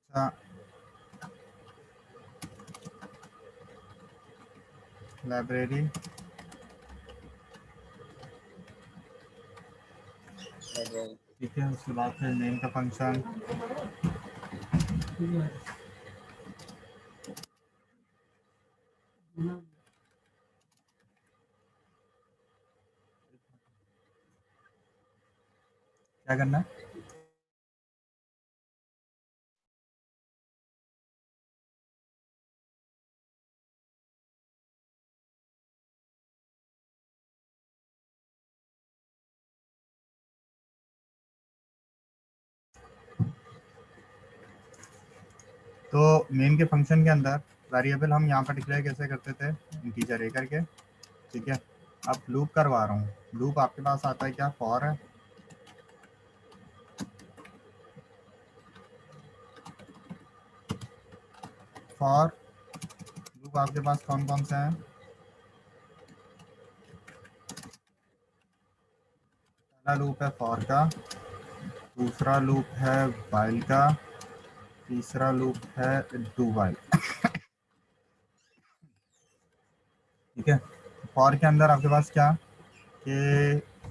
अच्छा, लाइब्रेरी ठीक है। उसके बाद फिर मेन का फंक्शन, क्या करना है? तो मेन के फंक्शन के अंदर वेरिएबल हम यहाँ पर डिक्लेयर कैसे करते थे, इंटीजर ए करके। ठीक है, अब लूप करवा रहा हूँ। लूप आपके पास आता है क्या, फॉर है। फॉर लूप आपके पास कौन कौन से हैं? पहला लूप है फॉर का, दूसरा लूप है वाइल का, तीसरा लूप है डू वाइल। ठीक है, फॉर के अंदर आपके पास क्या कि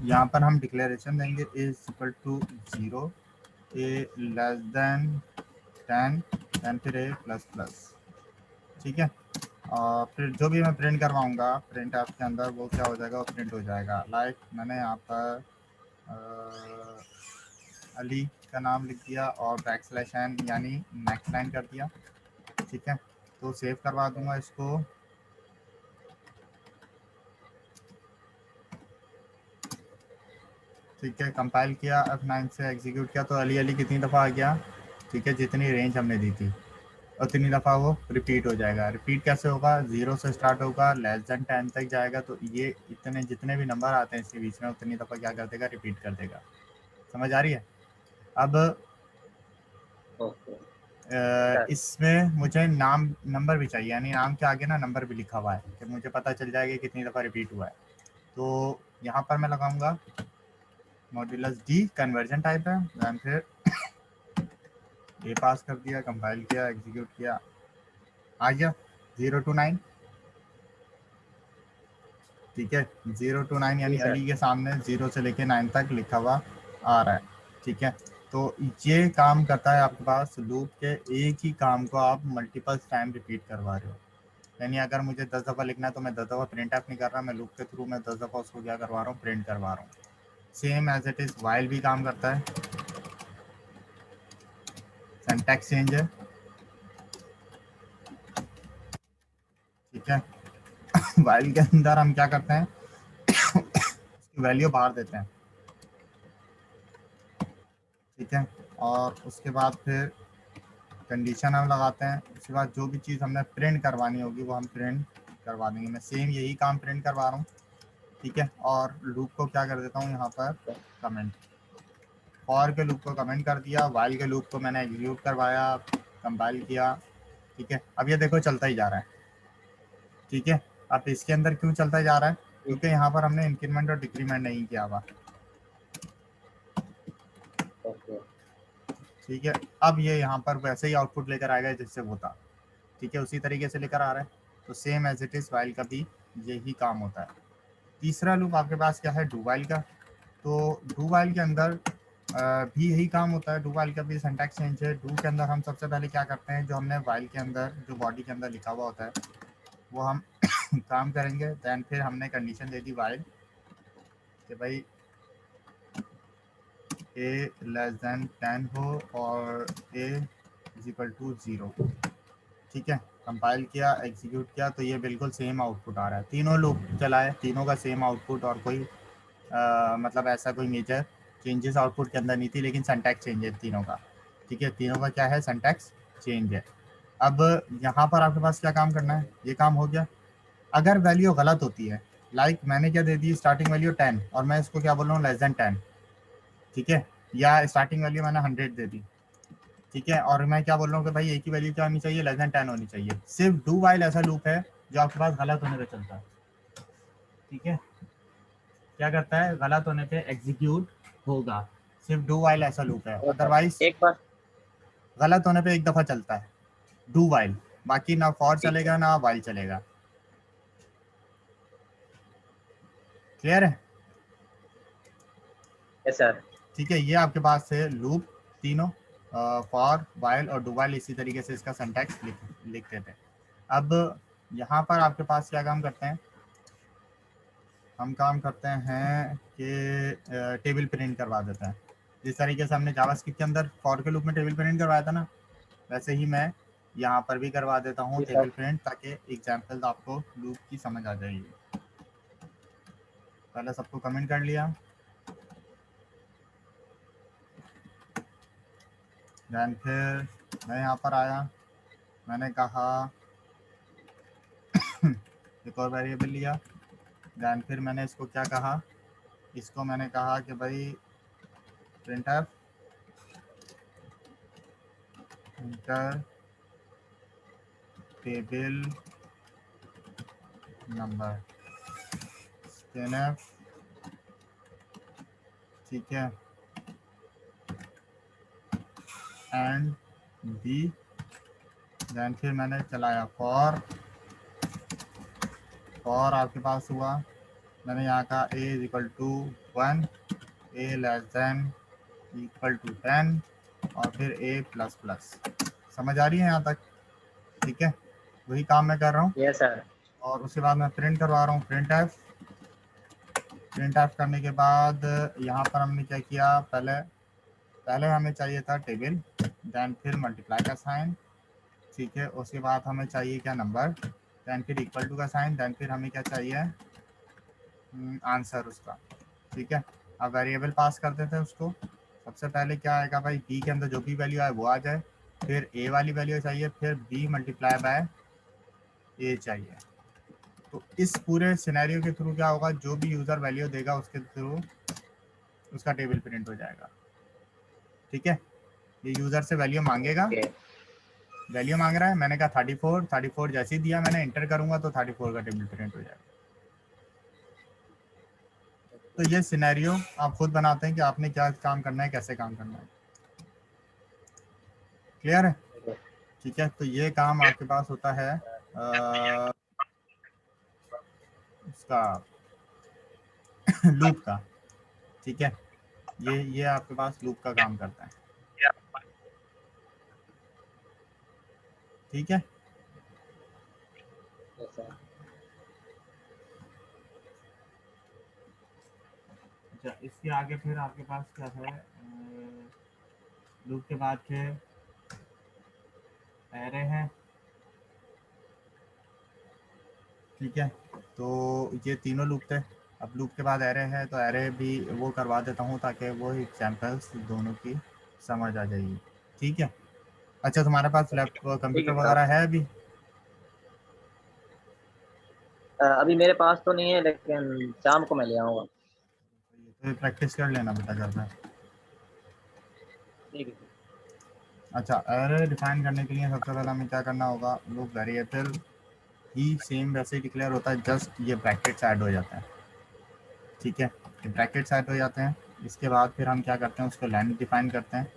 यहाँ पर हम डिक्लेरेशन देंगे A is equal to 0, A less than 10, then फिर ए प्लस प्लस। ठीक है, और फिर जो भी मैं प्रिंट करवाऊँगा प्रिंट ऐप के अंदर वो क्या हो जाएगा, वो प्रिंट हो जाएगा। लाइक मैंने यहाँ पर अली का नाम लिख दिया और बैक स्लैश एन यानी नेक्स्ट लाइन कर दिया। ठीक है, तो सेव करवा दूंगा इसको। ठीक है, कंपाइल किया, F9 से एग्जीक्यूट किया तो अली अली कितनी दफ़ा आ गया। ठीक है, जितनी रेंज हमने दी थी उतनी दफ़ा वो रिपीट हो जाएगा। रिपीट कैसे होगा, 0 से स्टार्ट होगा, लेस देन 10 तक जाएगा, तो ये इतने जितने भी नंबर आते हैं इसके बीच में उतनी दफ़ा क्या कर देगा, रिपीट कर देगा। समझ आ रही है? अब ओके इसमें मुझे नाम नंबर भी चाहिए, यानी नाम के आगे ना नंबर भी लिखा हुआ है कि मुझे पता चल जाएगा कि कितनी दफ़ा रिपीट हुआ है। तो यहाँ पर मैं लगाऊंगा मॉड्यूलस डी, कन्वर्जन टाइप है, दैन फिर ये पास कर दिया, कंपाइल किया, एग्जीक्यूट किया, आ गया 0 to 9। ठीक है, 0 to 9 यानी जी सर। अली के सामने 0 से लेके 9 तक लिखा हुआ आ रहा है। ठीक है, तो ये काम करता है आपके पास लूप के एक ही काम को आप मल्टीपल टाइम रिपीट करवा रहे हो। यानी अगर मुझे 10 दफ़ा लिखना है तो मैं 10 दफ़ा प्रिंट ऐप नहीं कर रहा, मैं लूप के थ्रू मैं 10 दफ़ा उसको क्या करवा रहा हूँ, प्रिंट करवा रहा हूँ। Same as it is while भी काम करता है, सिंटैक्स चेंज है। ठीक है, वाइल के अंदर हम क्या करते हैं, उसकी वैल्यू बाहर देते हैं। ठीक है, और उसके बाद फिर कंडीशन हम लगाते हैं। उसके बाद जो भी चीज़ हमने प्रिंट करवानी होगी वो हम प्रिंट करवा देंगे। मैं सेम यही काम प्रिंट करवा रहा हूँ। ठीक है, और लूप को क्या कर देता हूँ यहाँ पर, कमेंट। फॉर के लूप को कमेंट कर दिया, वाइल के लूप को मैंने एग्जीक्यूट करवाया, कंपाइल किया। ठीक है, अब ये देखो चलता ही जा रहा है। ठीक है, अब इसके अंदर क्यों चलता जा रहा है, क्योंकि यहाँ पर हमने इंक्रीमेंट और डिक्रीमेंट नहीं किया हुआ। ओके ठीक है, अब ये यहाँ पर वैसे ही आउटपुट लेकर आएगा जैसे वो था। ठीक है, उसी तरीके से लेकर आ रहा है। तो same as it is while का भी यही काम होता है। तीसरा लूप आपके पास क्या है, डू वाइल का। तो डू वाइल के अंदर भी यही काम होता है। डू वाइल का भी सिंटैक्स चेंज है। डू के अंदर हम सबसे पहले क्या करते हैं, जो हमने वाइल के अंदर जो बॉडी के अंदर लिखा हुआ होता है वो हम काम करेंगे। दैन फिर हमने कंडीशन दे दी वाइल कि भाई ए लेस देन 10 हो और ए इज इक्वल टू 0। ठीक है, कंपाइल किया, एग्जीक्यूट किया, तो ये बिल्कुल सेम आउटपुट आ रहा है। तीनों लूप चलाए, तीनों का सेम आउटपुट, और कोई मतलब ऐसा कोई मेजर चेंजेस आउटपुट के अंदर नहीं थी, लेकिन सिंटैक्स चेंज है तीनों का। ठीक है, तीनों का क्या है, सिंटैक्स चेंज है। अब यहाँ पर आपके पास क्या काम करना है, ये काम हो गया। अगर वैल्यू गलत होती है, लाइक मैंने क्या दे दी, स्टार्टिंग वैल्यू 10 और मैं इसको क्या बोल रहा हूँ, लेस देन 10। ठीक है, या स्टार्टिंग वैल्यू मैंने 100 दे दी। ठीक है, और मैं क्या बोल रहा हूँ कि भाई ए की वैल्यू क्या होनी चाहिए, लेस देन 10 होनी चाहिए। सिर्फ डू वाइल ऐसा लूप है जो आपके पास गलत होने पे चलता है। ठीक है, क्या करता है, गलत होने पे एग्जीक्यूट होगा। सिर्फ डू वाइल ऐसा लूप है, और अदरवाइज एक बार गलत होने पे एक दफ़ा चलता है, डू वाइल, बाकी ना फॉर ठीक है। चलेगा ना वाइल चलेगा। क्लियर है? Yes sir. ठीक है, ये आपके पास है लूप तीनों, फॉर वाइल और डू वाइल। इसी तरीके से इसका सिंटैक्स लिखते थे। अब यहाँ पर आपके पास क्या काम करते हैं, हम काम करते हैं कि टेबल प्रिंट करवा देते हैं। जिस तरीके से हमने जावास्क्रिप्ट के अंदर फॉर के लूप में टेबल प्रिंट करवाया था ना, वैसे ही मैं यहाँ पर भी करवा देता हूँ जी टेबल सर। प्रिंट, ताकि एग्जाम्पल आपको लूप की समझ आ जाएगी। पहले सबको कमेंट कर लिया, दैन फिर मैं यहाँ पर आया, मैंने कहा एक और वेरिएबल लिया, दैन फिर मैंने इसको क्या कहा, इसको मैंने कहा कि भाई printf inter table number scanf, ठीक है, एंड बी, दैन फिर मैंने चलाया फॉर आपके पास हुआ, मैंने यहाँ कहा a is equal to 1, a less than equal to 10 और फिर a प्लस प्लस। समझ आ रही है यहाँ तक? ठीक है, वही काम मैं कर रहा हूँ। Yes sir. और उसके बाद मैं प्रिंट करवा रहा हूँ, प्रिंट एफ करने के बाद यहाँ पर हमने क्या किया, पहले पहले हमें चाहिए था टेबल, देन फिर मल्टीप्लाई का साइन, ठीक है, उसके बाद हमें चाहिए क्या, नंबर, देन फिर इक्वल टू का साइन, देन फिर हमें क्या चाहिए, आंसर उसका। ठीक है, अब वेरिएबल पास कर देते हैं उसको। सबसे पहले क्या आएगा भाई, बी के अंदर जो भी वैल्यू आए वो आ जाए, फिर ए वाली वैल्यू चाहिए, फिर बी मल्टीप्लाई बाय ए चाहिए। तो इस पूरे सिनेरियो के थ्रू क्या होगा, जो भी यूज़र वैल्यू देगा उसके थ्रू उसका टेबल प्रिंट हो जाएगा। ठीक है, ये यूज़र से वैल्यू मांगेगा, ओके। वैल्यू मांग रहा है, मैंने कहा 34 जैसे ही दिया मैंने एंटर करूंगा तो 34 का टेबल प्रिंट हो जाएगा। तो ये सिनेरियो आप खुद बनाते हैं कि आपने क्या काम करना है, कैसे काम करना है। क्लियर है? ठीक है, तो ये काम आपके पास होता है उसका लूप का। ठीक है, ये आपके पास लूप का काम करता है। ठीक है, यस सर। अच्छा, इसके आगे फिर आपके पास क्या है, लूप के बाद के एरे हैं। ठीक है, तो ये तीनों लूप थे, अब लूप के बाद एरे है तो एरे भी वो करवा देता हूँ ताकि वो एग्जाम्पल्स दोनों की समझ आ जाएगी। ठीक है, अच्छा तुम्हारे पास लैपटॉप ठीक कंप्यूटर है साहब। वगैरह है अभी? अभी मेरे पास तो नहीं है, लेकिन शाम को मैं ले आऊँगा। तो प्रैक्टिस कर लेना बेटा घर में। ठीक है। अच्छा, एरे डिफाइन करने के लिए सबसे पहले हमें क्या करना होगा, लूप वेरिएबल ही सेम वैसे ही डिक्लेयर होता है, जस्ट ये ब्रैकेट्स ऐड हो जाता है। ठीक है, ये ब्रैकेट्स ऐड हो जाते हैं। इसके बाद फिर हम क्या करते हैं, उसको लेंथ डिफाइन करते हैं।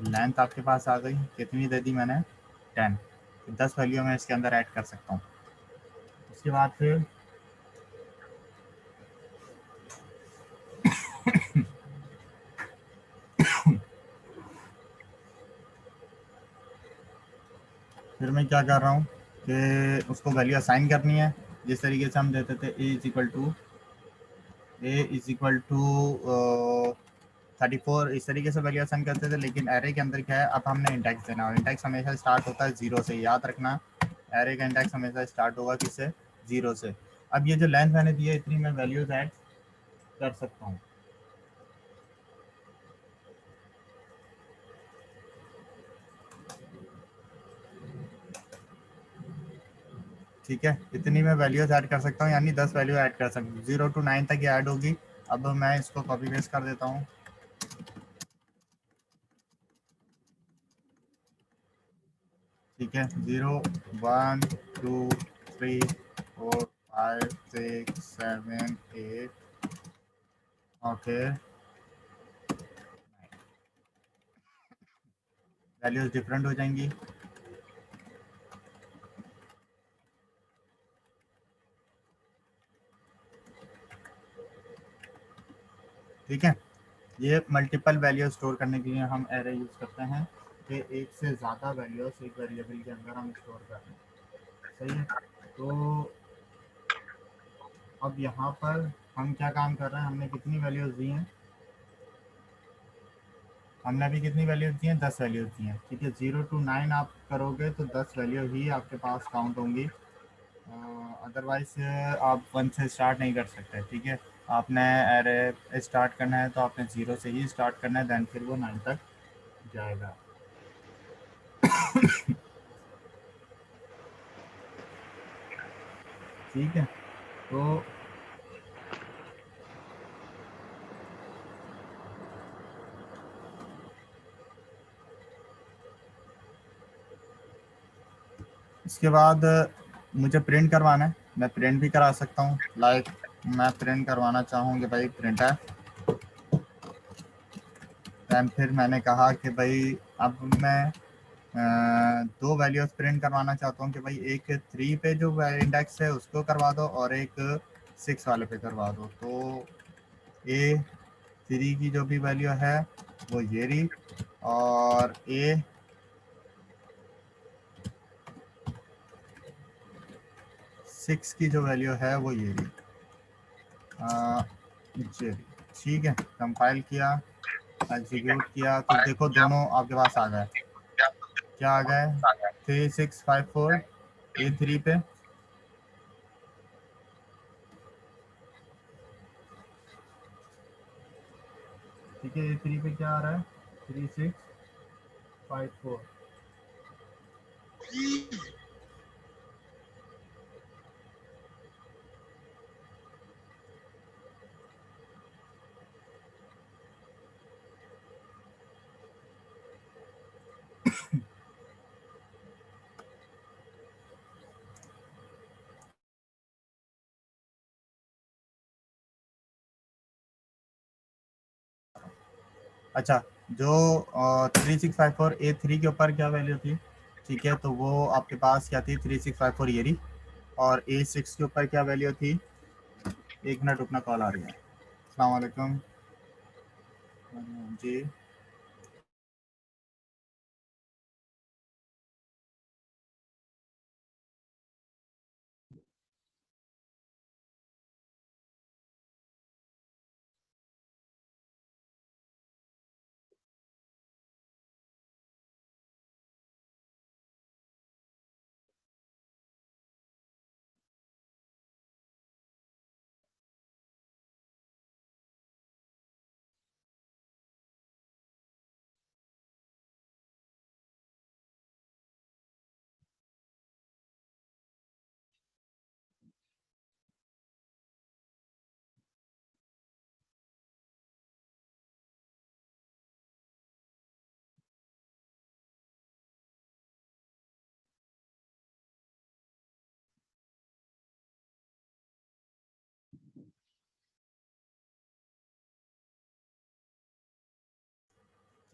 लेंथ आपके पास आ गई, कितनी दे दी मैंने, 10, 10 वैल्यू मैं इसके अंदर ऐड कर सकता हूँ। उसके बाद फिर मैं क्या कर रहा हूँ कि उसको वैल्यू असाइन करनी है, जिस तरीके से हम देते थे ए इज इक्वल टू 34, इस तरीके से वैल्यू असाइन करते थे। लेकिन एरे के अंदर क्या है, अब हमने इंडेक्स देना, और इंडेक्स हमेशा स्टार्ट होता है 0 से, याद रखना। एरे का इंडेक्स हमेशा स्टार्ट होगा किससे, 0 से। अब ये जो लेंथ मैंने दी है, इतनी मैं वैल्यूज ऐड कर सकता हूँ। ठीक है, इतनी मैं वैल्यूज ऐड कर सकता हूँ, यानी 10 वैल्यू ऐड कर सकता हूँ, 0 to 9 तक ये ऐड होगी। अब मैं इसको कॉपी पेस्ट कर देता हूँ। ठीक है, 0 1 2 3 4 5 6 7 8 और फिर वैल्यूज डिफरेंट हो जाएंगी। ठीक है, ये मल्टीपल वैल्यू स्टोर करने के लिए हम एरे यूज करते हैं कि एक से ज़्यादा वैल्यूज एक वेरिएबल के अंदर हम स्टोर कर रहे हैं। सही है, तो अब यहाँ पर हम क्या काम कर रहे हैं, हमने कितनी वैल्यूज दी हैं, हमने अभी कितनी वैल्यूज दी हैं, 10 वैल्यूज दी हैं। ठीक है, 0 to 9 आप करोगे तो 10 वैल्यू ही आपके पास काउंट होंगी, अदरवाइज आप 1 से स्टार्ट नहीं कर सकते। ठीक है, आपने एरे स्टार्ट करना है तो आपने 0 से ही स्टार्ट करना है, देन फिर वो 9 तक जाएगा। ठीक है, तो इसके बाद मुझे प्रिंट करवाना है, मैं प्रिंट भी करा सकता हूँ। लाइक मैं प्रिंट करवाना चाहूँ कि भाई प्रिंट है, दैन फिर मैंने कहा कि भाई अब मैं दो वैल्यूज प्रिंट करवाना चाहता हूँ कि भाई एक 3 पे जो इंडेक्स है उसको करवा दो और एक 6 वाले पे करवा दो। तो A3 की जो भी वैल्यू है वो ये रही, और A6 की जो वैल्यू है वो ये रही, ये रही। ठीक है, कंपाइल किया, एग्जीक्यूट किया तो देखो दोनों आपके पास आ गए। क्या आ गए, 3654 A3 पे, ठीक है, A3 पे क्या आ रहा है, 3654। अच्छा, जो 3654 A3 के ऊपर क्या वैल्यू थी, ठीक है, तो वो आपके पास क्या थी, 3654 ये रही, और A6 के ऊपर क्या वैल्यू थी, एक मिनट रुकना, कॉल आ रही है। अस्सलाम वालेकुम जी।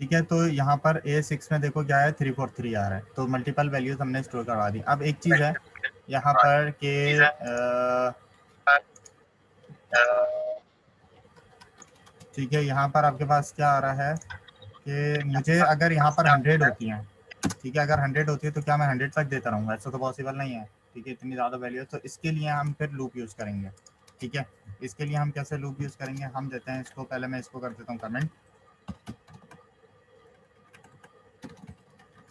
ठीक है, तो यहाँ पर A6 में देखो क्या है, 343 आ रहा है, तो मल्टीपल वैल्यूज हमने स्टोर करवा दी। अब एक चीज़ है यहाँ पर कि ठीक है, यहाँ पर आपके पास क्या आ रहा है कि मुझे अगर यहाँ पर 100 होती हैं, ठीक है, अगर 100 होती है तो क्या मैं 100 तक देता रहूँगा, ऐसा तो पॉसिबल नहीं है। ठीक है, इतनी ज़्यादा वैल्यू है, तो इसके लिए हम फिर लूप यूज़ करेंगे। ठीक है, इसके लिए हम कैसे लूप यूज़ करेंगे, हम देते हैं इसको, पहले मैं इसको कर देता हूँ कमेंट।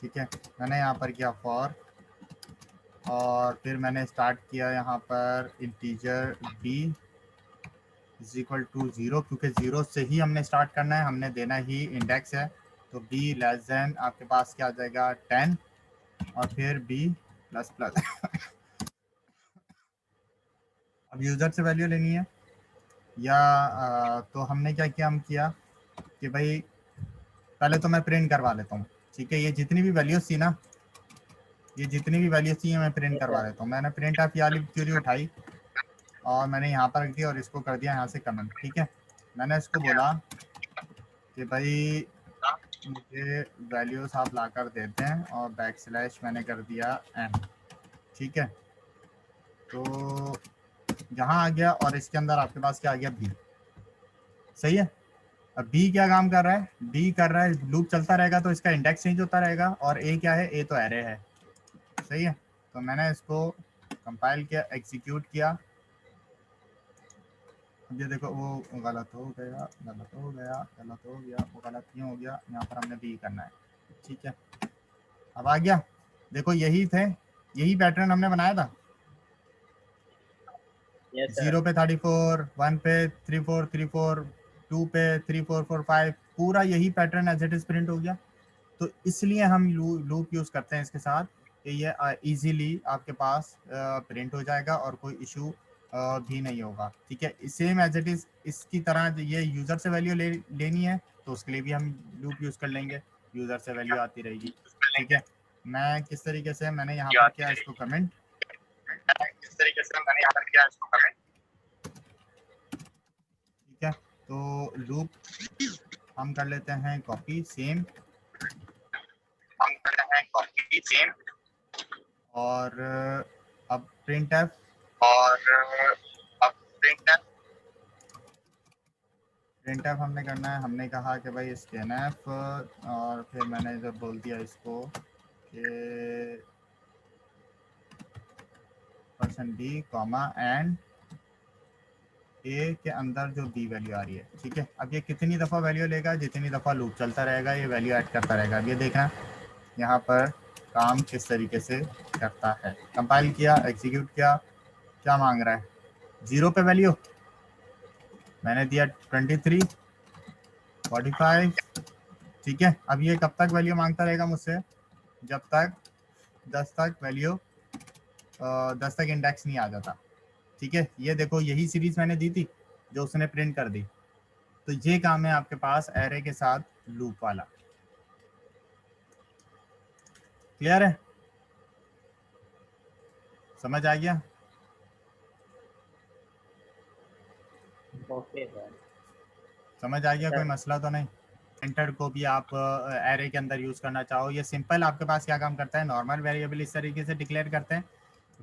ठीक है, मैंने यहाँ पर किया फॉर, और फिर मैंने स्टार्ट किया यहाँ पर integer b is equal to 0, क्योंकि 0 से ही हमने स्टार्ट करना है, हमने देना ही इंडेक्स है। तो b लेस देन आपके पास क्या आ जाएगा, 10, और फिर b प्लस प्लस। अब यूज़र से वैल्यू लेनी है, या तो हमने क्या किया, हम किया कि भाई पहले तो मैं प्रिंट करवा लेता हूँ। ठीक है, ये जितनी भी वैल्यूज थी ना, ये जितनी भी वैल्यूज थी मैं प्रिंट करवा लेता हूँ। मैंने प्रिंट ऑफ वाली क्यूरी उठाई और मैंने यहाँ पर रख दिया और इसको कर दिया यहाँ से कमेंट। ठीक है, मैंने इसको बोला कि भाई मुझे वैल्यूज आप ला कर देते हैं और बैक स्लैश मैंने कर दिया एम, ठीक है। तो यहाँ आ गया और इसके अंदर आपके पास क्या आ गया, बी, सही है। अब बी क्या काम कर रहा है, बी कर रहा है लूप चलता रहेगा तो इसका इंडेक्स चेंज होता रहेगा, और ए क्या है, ए तो एरे है, सही है। तो मैंने इसको कंपाइल किया, एग्जीक्यूट किया। अब ये देखो वो गलत हो गया, गलत हो गया, गलत हो गया, वो गलत क्यों हो गया, यहाँ पर हमने बी करना है, ठीक है। अब आ गया, देखो यही थे, यही पैटर्न हमने बनाया था। Yes sir. 0 पे 34, 1 पे 3434, 2 पे 3445, पूरा यही pattern as it is print हो गया। तो इसलिए हम लूप यूज करते हैं इसके साथ कि ये इजीली आपके पास प्रिंट हो जाएगा और कोई इशू भी नहीं होगा, ठीक है। सेम एज इट इज इसकी तरह ये यूजर से वैल्यू लेनी है तो उसके लिए भी हम लूप यूज कर लेंगे, यूजर से वैल्यू आती रहेगी, ठीक है। मैं किस तरीके से मैंने यहाँ पर किया इसको कमेंट, किस तरीके से मैंने यहाँ पर किया इसको कमेंट, ठीक है। तो लूप हम कर लेते हैं कॉपी सेम, हम कर रहे हैं कॉपी सेम, और अब प्रिंट एफ, और अब प्रिंट एफ हमने करना है, हमने कहा कि भाई स्कैन एफ, और फिर मैंने जब बोल दिया इसको कि %d कॉमा एंड ए के अंदर जो बी वैल्यू आ रही है, ठीक है। अब ये कितनी दफ़ा वैल्यू लेगा, जितनी दफ़ा लूप चलता रहेगा ये वैल्यू ऐड करता रहेगा। अब ये देखना यहाँ पर काम किस तरीके से करता है। कंपाइल किया, एग्जीक्यूट किया, क्या मांग रहा है, 0 पे वैल्यू मैंने दिया 23, 45, ठीक है। अब ये कब तक वैल्यू मांगता रहेगा मुझसे, जब तक 10 तक वैल्यू 10 तक इंडेक्स नहीं आ जाता, ठीक है। ये देखो यही सीरीज मैंने दी थी जो उसने प्रिंट कर दी। तो ये काम है आपके पास एरे के साथ लूप वाला, क्लियर है, समझ आ गया। Okay sir. समझ आ गया, कोई सर मसला तो नहीं। एंटर को भी आप एरे के अंदर यूज करना चाहो, ये सिंपल आपके पास क्या काम करता है, नॉर्मल वेरिएबल इस तरीके से डिक्लेयर करते हैं,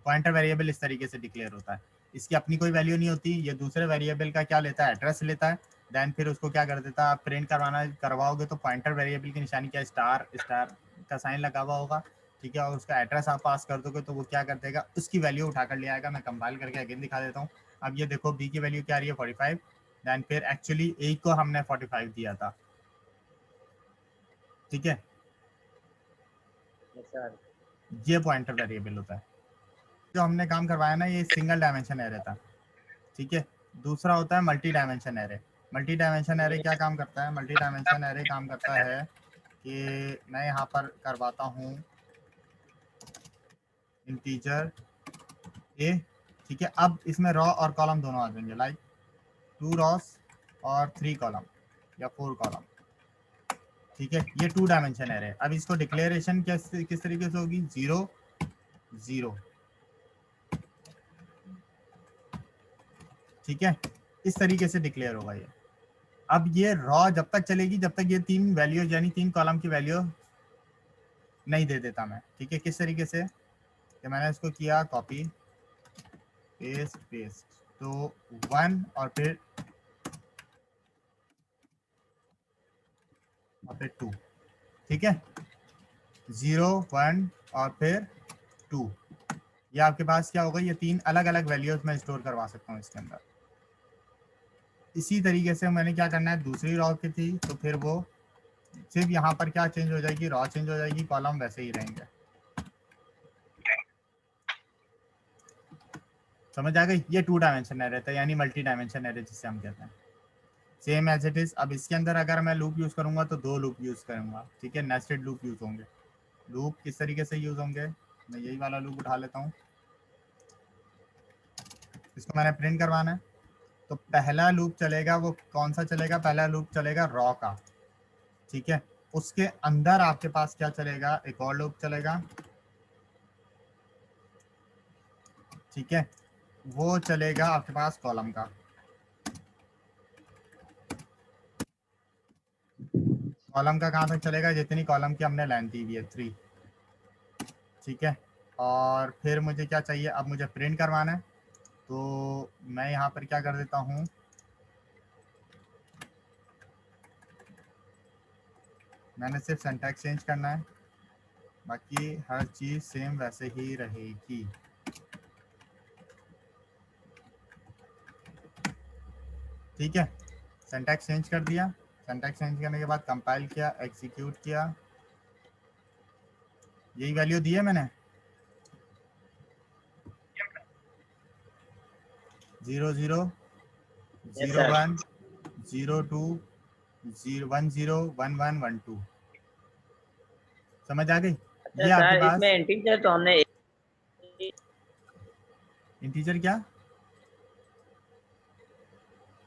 पॉइंटर वेरिएबल इस तरीके से डिक्लेयर होता है, इसकी अपनी कोई वैल्यू नहीं होती, ये दूसरे वेरिएबल का क्या लेता है, एड्रेस लेता है, देन फिर उसको क्या कर देता है, आप प्रिंट करवाना करवाओगे तो पॉइंटर वेरिएबल की निशानी क्या, स्टार स्टार का साइन लगा हुआ होगा, ठीक है। और उसका एड्रेस आप पास कर दोगे तो वो क्या कर देगा, उसकी वैल्यू उठा कर ले आएगा। मैं कंपाइल करके अगेन दिखा देता हूँ। अब ये देखो बी की वैल्यू क्या आ रही है, 45, देन फिर एक्चुअली ए को हमने 45 दिया था, ठीक है। Yes sir. ये पॉइंटर वेरिएबल होता है। जो हमने काम करवाया ना ये सिंगल डायमेंशन एरे था, ठीक है। दूसरा होता है multi dimension array. Multi dimension array क्या काम करता है, मल्टी डायमेंशन एरे काम करता है कि मैं यहाँ पर करवाता हूँ इंटीजर ए, ठीक है। अब इसमें रॉ और कॉलम दोनों आ जाएंगे, लाइक 2 रॉस और 3 कॉलम या 4 कॉलम, ठीक है। ये 2 डायमेंशन एरे। अब इसको डिक्लेरेशन किस तरीके से होगी, 0 0, ठीक है। इस तरीके से डिक्लेयर होगा ये। अब ये रॉ जब तक चलेगी जब तक ये 3 वैल्यू यानी 3 कॉलम की वैल्यू नहीं दे देता मैं, ठीक है। किस तरीके से कि मैंने इसको किया कॉपी पेस्ट पेस्ट, तो 1 और फिर 2, ठीक है। 0 1 और फिर 2, ये आपके पास क्या होगा, ये 3 अलग अलग वैल्यूज में स्टोर करवा सकता हूँ इसके अंदर। इसी तरीके से मैंने क्या करना है, दूसरी रॉ की थी तो फिर वो सिर्फ यहाँ पर क्या चेंज हो जाएगी, रॉ चेंज हो जाएगी, कॉलम वैसे ही रहेंगे। समझ आ गई, ये 2 डायमेंशन एरे रहता है यानी मल्टी डायमेंशन एरे जिसे हम कहते हैं, सेम एज इट इज। अब इसके अंदर अगर मैं लूप यूज करूंगा तो 2 लूप यूज करूंगा, ठीक है। नेस्टेड लूप यूज होंगे। लूप किस तरीके से यूज होंगे, मैं यही वाला लूप उठा लेता हूँ, इसको मैंने प्रिंट करवाना है। तो पहला लूप चलेगा, वो कौन सा चलेगा, पहला लूप चलेगा रॉ का, ठीक है। उसके अंदर आपके पास क्या चलेगा, एक और लूप चलेगा, ठीक है। वो चलेगा आपके पास कॉलम का, कॉलम का कहाँ तक चलेगा, जितनी कॉलम की हमने लेंथ दी हुई है 3, ठीक है। और फिर मुझे क्या चाहिए, अब मुझे प्रिंट करवाना है, तो मैं यहाँ पर क्या कर देता हूँ, मैंने सिर्फ सिंटैक्स चेंज करना है, बाकी हर चीज़ सेम वैसे ही रहेगी। ठीक है, सिंटैक्स चेंज कर दिया, सिंटैक्स चेंज करने के बाद कंपाइल किया, एग्जीक्यूट किया, यही वैल्यू दी है मैंने 0 0 यस 0 सर। 1 0 2 0 1 0 1 1 1 2। समझ आ गई? अच्छा ये आपके सर, इसमें पास इंटीजर तो हमने इंटीजर क्या,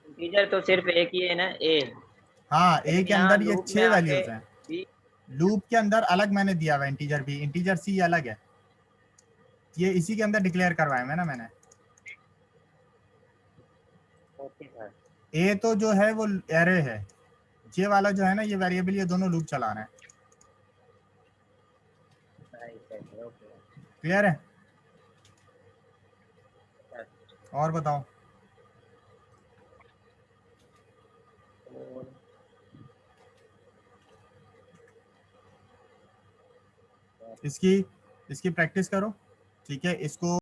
इंटीजर तो सिर्फ एक ही है ना, ए। हाँ ए लेकिन के यहाँ अंदर ये लूप में 6 आके वैल्यूज हैं, भी। लूप के अंदर अलग मैंने दिया हुआ इंटीजर भी, इंटीजर सी अलग है, ये इसी के अंदर डिक्लेयर करवाया है ना मैंने। Okay sir. ए तो जो है वो एरे है, ये वाला जो है ना ये वेरिएबल, ये दोनों लूप चला रहे हैं। राइट राइट, ओके क्लियर है? सर। और बताओ। और इसकी इसकी प्रैक्टिस करो, ठीक है, इसको